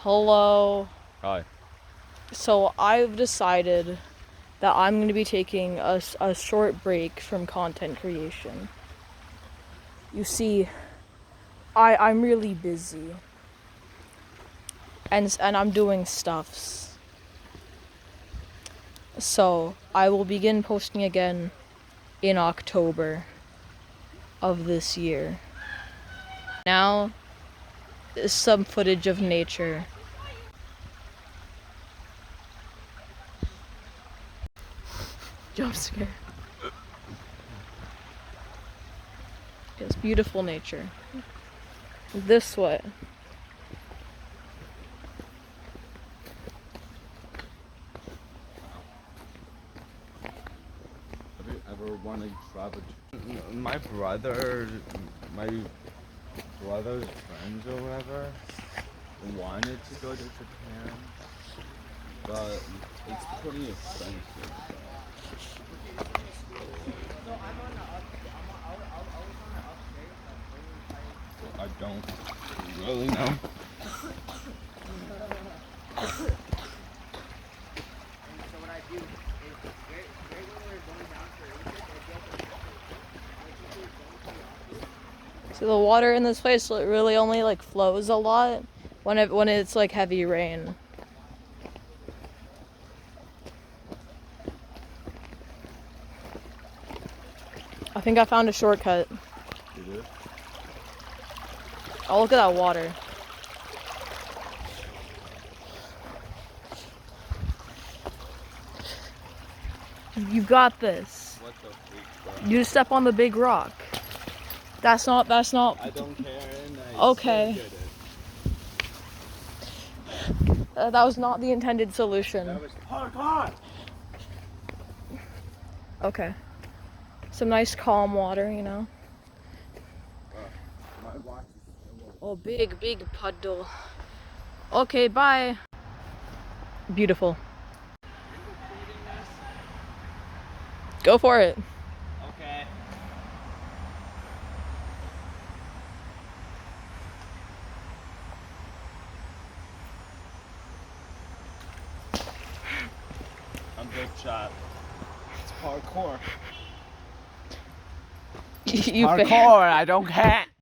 Hello. Hi. So I've decided that I'm going to be taking a short break from content creation. You see, I'm really busy. And I'm doing stuffs. So I will begin posting again in October of this year. Now is some footage of nature. Jump scare. It's beautiful nature. This way. Have you ever wanted to travel to my brother's friends or whatever wanted to go to Japan, but it's pretty expensive. I don't really know. So the water in this place really only like flows a lot when it's like heavy rain. I think I found a shortcut. You do? Oh, look at that water. You got this. What the freak, bro? You just step on the big rock. That's not. I don't care, and I Okay. still did it. That was not the intended solution. That was parkour! Okay. Some nice calm water, you know. My watch is Oh, big puddle. Okay, bye. Beautiful. Go for it. okay. I'm big shot. It's parkour. You Parkour, I don't care.